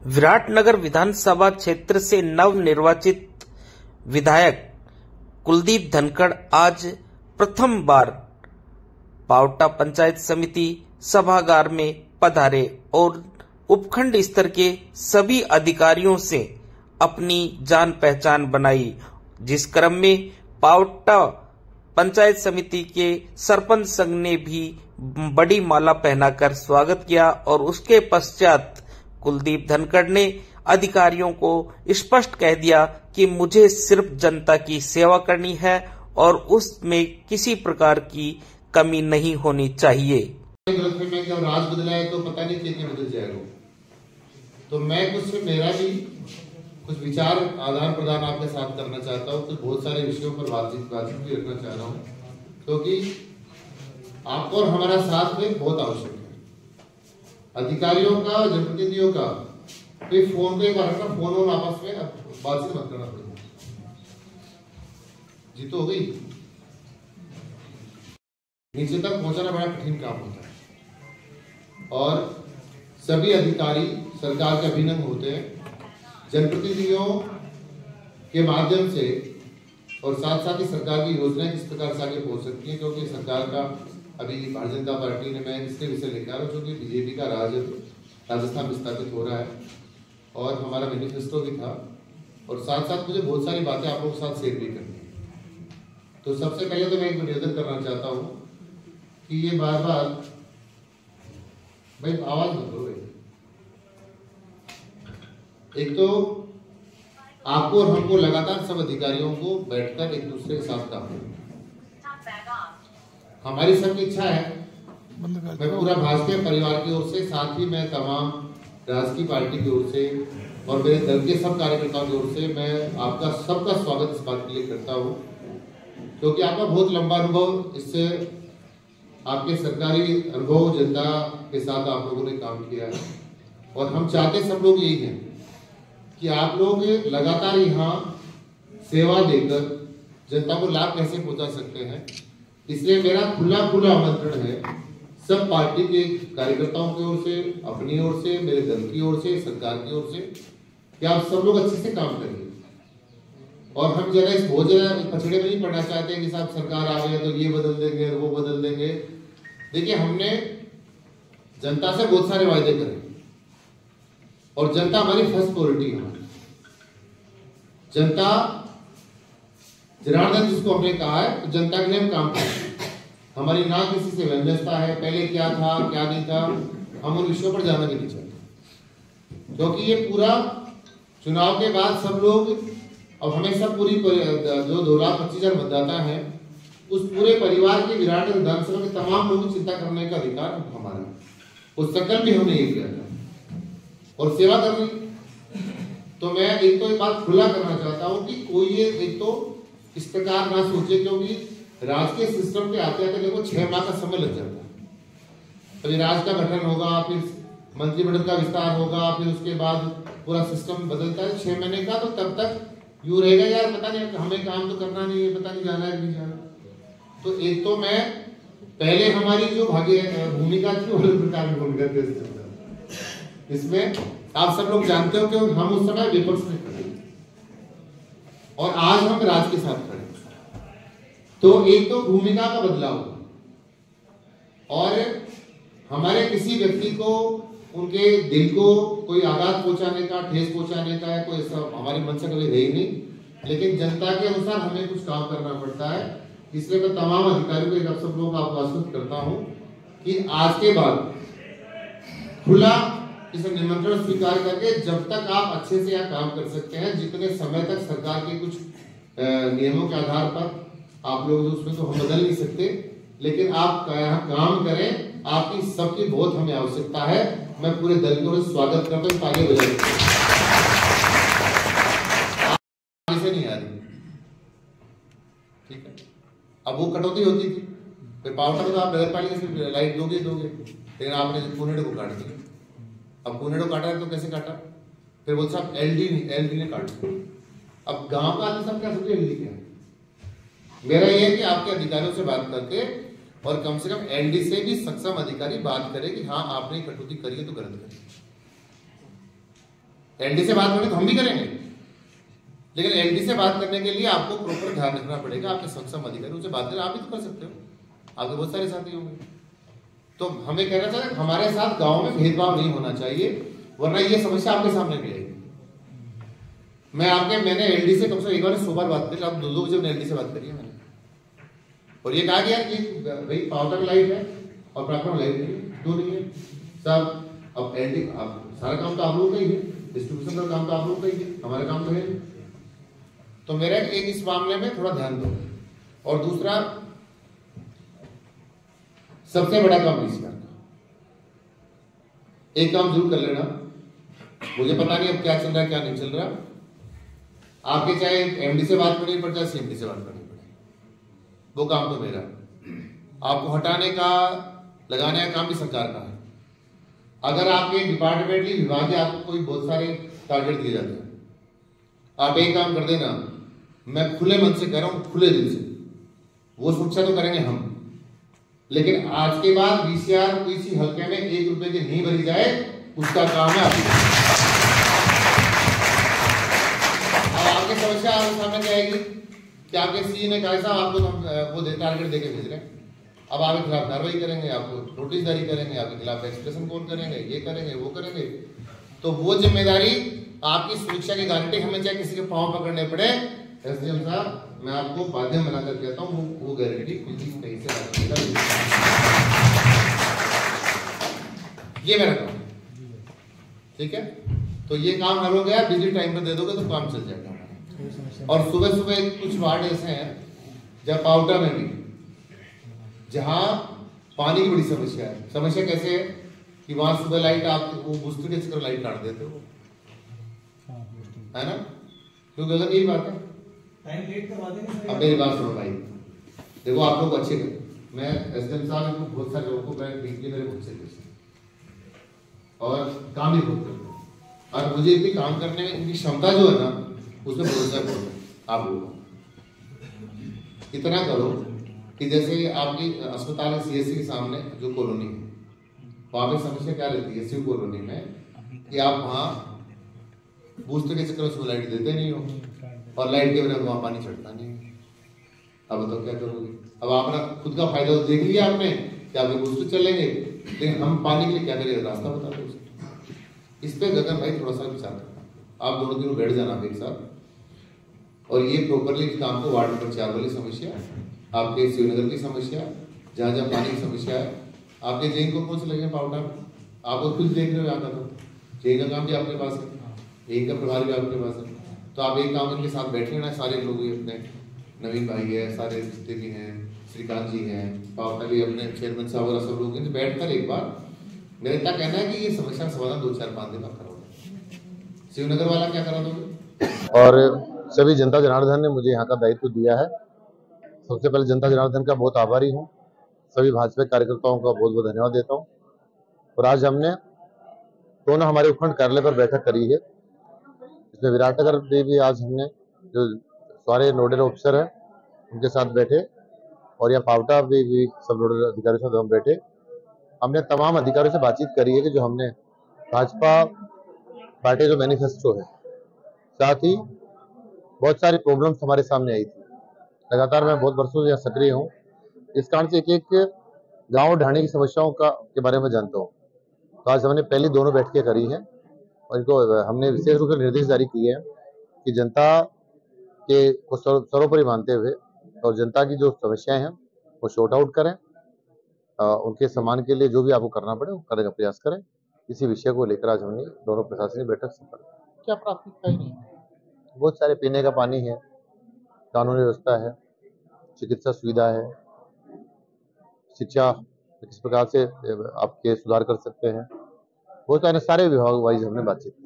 विराटनगर विधानसभा क्षेत्र से नवनिर्वाचित विधायक कुलदीप धनखड़ आज प्रथम बार पावटा पंचायत समिति सभागार में पधारे और उपखंड स्तर के सभी अधिकारियों से अपनी जान पहचान बनाई, जिस क्रम में पावटा पंचायत समिति के सरपंच संघ ने भी बड़ी माला पहनाकर स्वागत किया और उसके पश्चात कुलदीप धनखड़ ने अधिकारियों को स्पष्ट कह दिया कि मुझे सिर्फ जनता की सेवा करनी है और उसमें किसी प्रकार की कमी नहीं होनी चाहिए। जब राज बदला है तो पता नहीं क्या बदल जाएगा, तो मैं मेरा भी कुछ विचार आदान प्रदान आपके साथ करना चाहता हूँ। तो बहुत सारे विषयों पर बातचीत भी रखना चाह रहा हूँ, क्योंकि आपको और हमारा साथ में बहुत आवश्यक है। अधिकारियों का, जनप्रतिनिधियों का फिर फोन पे फोन आपस में बातचीत मत करना पड़ेगा, जी तो हो गई। नीचे तक पहुंचाना बड़ा कठिन काम होता है और सभी अधिकारी सरकार के अभिनव होते हैं। जनप्रतिनिधियों के माध्यम से और साथ साथ ही सरकार की योजनाएं किस प्रकार से आगे पहुंच सकती हैं, क्योंकि सरकार का अभी भारतीय जनता पार्टी ने, मैं इसके विषय लेकर आ रहा हूँ, जो कि बीजेपी का राज राजस्थान में स्थापित हो रहा है और हमारा मैनिफेस्टो भी था, और साथ साथ मुझे बहुत सारी बातें आप लोगों के साथ शेयर भी करनी है। तो सबसे पहले तो मैं एक निवेदन करना चाहता हूँ कि ये बार बार भाई आवाज मत करो। एक तो आपको और हमको लगातार सब अधिकारियों को बैठकर एक दूसरे के साथ काम करना, हमारी सबकी इच्छा है। मैं पूरा भाजपा परिवार की ओर से, साथ ही मैं तमाम राजकीय पार्टी की ओर से और मेरे दल के सब कार्यकर्ताओं की ओर से मैं आपका सबका स्वागत इस बात के लिए करता हूँ, क्योंकि आपका बहुत लंबा अनुभव, इससे आपके सरकारी अनुभव जनता के साथ आप लोगों ने काम किया है और हम चाहते सब लोग यही हैं कि आप लोग लगातार यहाँ सेवा देकर जनता को लाभ कैसे पहुंचा सकते हैं। इसलिए मेरा खुला आमंत्रण है सब पार्टी के कार्यकर्ताओं की ओर से, अपनी ओर से, मेरे दल की ओर से, सरकार की ओर से, कि आप सब लोग अच्छे से काम करिए। और हम जरा इस बहुत ज्यादा पछड़े में नहीं पड़ना चाहते हैं कि साहब सरकार आ गई तो ये बदल देंगे वो बदल देंगे। देखिए, हमने जनता से बहुत सारे वायदे करे और जनता हमारी फर्स्ट प्रायोरिटी है। जनता जनार्दन जिसको हमने कहा है, तो जनता के लिए हम काम करें। हमारी ना किसी से व्यंजस्ता है, पहले क्या था क्या नहीं था, हम उन विषयों पर जाना भी नहीं चाहते, क्योंकि ये पूरा चुनाव के बाद सब लोग, अब हमें सब पूरी जो 2,25,000 मतदाता है, उस पूरे परिवार के विराट विधानसभा के तमाम लोगों की चिंता करने का अधिकार हमारा, उस संकल्प भी हमने ये किया था और सेवा करनी। तो मैं एक तो ये बात खुला करना चाहता हूं कि कोई ये एक तो इस प्रकार ना सोचे, क्योंकि राजकीय सिस्टम पे आते आते देखो 6 माह का समय लग जाता है। अभी राज्य का गठन होगा, फिर मंत्रिमंडल का विस्तार होगा, फिर उसके बाद पूरा सिस्टम बदलता है 6 महीने का, तो तब तक यूं रहेगा यार पता नहीं हमें काम तो करना नहीं है, पता नहीं जाना है नहीं जाना। तो एक तो मैं पहले हमारी जो भूमिका थी वो प्रकार की भूमिका थी, इसमें आप सब लोग जानते हो कि हम उस समय विपक्ष में खड़े और आज हम राज के साथ खड़े। तो एक तो भूमिका का बदलाव और हमारे किसी व्यक्ति को, उनके दिल को कोई आघात पहुंचाने का, ठेस पहुंचाने का कोई ऐसा हमारी मन से कभी रही नहीं, लेकिन जनता के अनुसार हमें कुछ काम करना पड़ता है। इसलिए मैं तमाम अधिकारियों को सब लोगों को आश्वस्त करता हूं कि आज के बाद खुला इसे निमंत्रण स्वीकार करके जब तक आप अच्छे से यहाँ काम कर सकते हैं, जितने समय तक सरकार के कुछ नियमों के आधार पर आप लोग उसमें तो हम बदल नहीं सकते, लेकिन आप यहाँ काम करें, आपकी सबकी बहुत हमें आवश्यकता है। मैं पूरे दल को स्वागत करता हूँ, तालियां बजाइए। से नहीं आ रही, ठीक है। अब वो कटौती होती थी, फिर पावटा तो आप नगर पालिका से लाइट दोगे, लेकिन आपने पुनेडो को काट दिया। अब पुनेडो काटा है तो कैसे काटा, फिर बोल साहब एलडी ने काट दिया। अब गांव का आदमी सब क्या समझे एलडी क्या। मेरा ये है कि आपके अधिकारियों से बात करके और कम से कम एलडी से भी सक्षम अधिकारी बात करे कि हाँ आपने कटौती करी है तो गलत करी। एलडी से बात करें तो हम भी करेंगे, लेकिन एलडी से बात करने के लिए आपको प्रॉपर ध्यान रखना पड़ेगा। आपके सक्षम अधिकारी उनसे बात करें, आप भी तो कर सकते हो, आपके बहुत सारे साथी होंगे। तो हमें कहना चाहिए हमारे साथ गांव में भेदभाव नहीं होना चाहिए, वरना ये समस्या आपके सामने भी आएगी। मैंने एलडी से कम से कम एक बार 100 बार बात करी, अब 2 बजे मैंने एलडी से बात करी है मैंने, और ये कहा गया कि भाई पावटा की लाइट है और प्राकृतिक लाइट नहीं, क्यों नहीं है साहब? अब एलडी सारा काम तो आप लोगों का ही है, डिस्ट्रीब्यूशन का काम तो आप लोगों का ही है, हमारा काम तो है। तो मेरा एक इस मामले में थोड़ा ध्यान दो। और दूसरा सबसे बड़ा काम डीसीआर का, एक काम जरूर कर लेना। मुझे पता नहीं अब क्या चल रहा है क्या नहीं चल रहा, आपके चाहे एमडी से बात करनी पड़े चाहे सीएमडी से बात करनी पड़े, वो काम तो मेरा। आपको हटाने का लगाने का काम भी सरकार का है। अगर आपके डिपार्टमेंटली विभाग है, आपको कोई बहुत सारे टारगेट दिए जाते हैं, आप एक काम कर देना, मैं खुले मन से कह रहा हूं, खुले दिल से, वो सुरक्षा तो करेंगे हम, लेकिन आज के बाद बीसीआर किसी हल्के में 1 रुपए की नहीं भरी जाए, उसका काम है आपकी समस्या आपके सामने क्या आएगी कि आपके सी ने कहा साहब आपको वो टारगेट देके भेज रहे हैं, अब आपके खिलाफ कार्रवाई करेंगे, आपको नोटिस जारी करेंगे, आपके खिलाफ एक्सप्रेशन कॉल करेंगे, ये करेंगे वो करेंगे। तो वो जिम्मेदारी आपकी सुरक्षा की गारंटी हमें चाहे किसी के पांव पकड़ने पड़े, एसडीएम साहब मैं आपको बाध्य बनाकर कहता हूँ वो गारंटी कहीं से ये मेरा काम, ठीक है? तो ये काम हल हो गया, बिजली टाइम पर दे दोगे तो काम चल जाएगा। और सुबह सुबह कुछ वार्ड ऐसे हैं जहाँ पाउटा में भी जहां पानी की बड़ी समस्या है। समस्या कैसे है कि वहां सुबह लाइट आप वो बूस्टर के चक्कर लाइट काट देते हो, है ना? क्योंकि अगर यही बात है, अब मेरी बात सुनो भाई, देखो आप लोग अच्छे कर, मैं एसडीएम साहब को बहुत सारे लोगों को मेरे बहुत से और काम भी बहुत करते हैं, और मुझे भी काम करने में इनकी क्षमता जो है ना उसमें भरोसा करो। आप लोग इतना करो कि जैसे आपकी अस्पताल है सीएससी के सामने जो कॉलोनी है, वहां पे समस्या क्या रहती है शिव कॉलोनी में कि आप वहां बूस्टर के चक्कर में लाइट देते नहीं हो, और लाइट के बिना वहां पानी चढ़ता नहीं है। अब बताओ क्या करोगे? अब आपने खुद का फायदा तो देख लिया आपने कि आपके बूस्टर चलेंगे, लेकिन हम पानी के लिए क्या करेंगे? रास्ता बता दो। इस पे गगन भाई थोड़ा सा विचार करना, आप दोनों दिनों बैठ जाना एक साथ, और ये प्रॉपरली काम को वार्ड नंबर 4 वाली समस्या, आपके शिवनगर की समस्या, जहाँ जहाँ पानी की समस्या है, आपके जेन को कौन से लगे पाउडर, आपको खुद देख रहे हो यहाँ का, तो जेन का काम भी आपके पास है, जेन का प्रभार भी आपके पास है। तो आप एक काम इनके साथ बैठे ना, सारे लोग अपने नवीन भाई है, सारे जितने भी हैं, श्रीकांत जी हैं, पावटा भी अपने चेयरमैन साहब और सब लोग बैठ कर एक बार, मेरा इतना कहना है कि ये समस्या का समाधान 2-4-5 दिन आप करोगे। शिवनगर वाला क्या करा दोगे? और सभी जनता जनार्दन ने मुझे यहाँ का दायित्व दिया है। सबसे पहले जनता जनार्दन का बहुत आभारी हूँ, सभी भाजपा कार्यकर्ताओं का बहुत बहुत धन्यवाद देता हूँ। और आज हमने दोनों हमारे उपखंड कार्यालय पर बैठक करी है, इसमें विराटनगर में भी आज हमने जो सारे नोडल ऑफिसर हैं उनके साथ बैठे, और यहाँ पावटा भी सब नोडल अधिकारियों के साथ हम बैठे। हमने तमाम अधिकारियों से बातचीत करी है कि जो हमने भाजपा पार्टी जो मैनिफेस्टो है, साथ ही बहुत सारी प्रॉब्लम्स हमारे सामने आई थी। लगातार मैं बहुत वर्षों से यहाँ सक्रिय हूँ, इस कारण से एक गांव ढाणी की समस्याओं के बारे में जानता हूँ। तो आज हमने पहली दोनों बैठकें करी हैं, और इनको हमने विशेष रूप से निर्देश जारी किए हैं कि जनता के को सर्वोपरि मानते हुए और जनता की जो समस्याएं हैं वो शॉर्ट आउट करें, उनके सम्मान के लिए जो भी आपको करना पड़े वो करने का प्रयास करें। इसी विषय को लेकर आज हमने दोनों प्रशासनिक बैठक संपन्न की। क्या प्राथमिकता है? बहुत सारे पीने का पानी है, कानूनी व्यवस्था है, चिकित्सा सुविधा है, शिक्षा किस प्रकार से आपके सुधार कर सकते हैं, बहुत सारे विभाग वाइज हमने बातचीत की।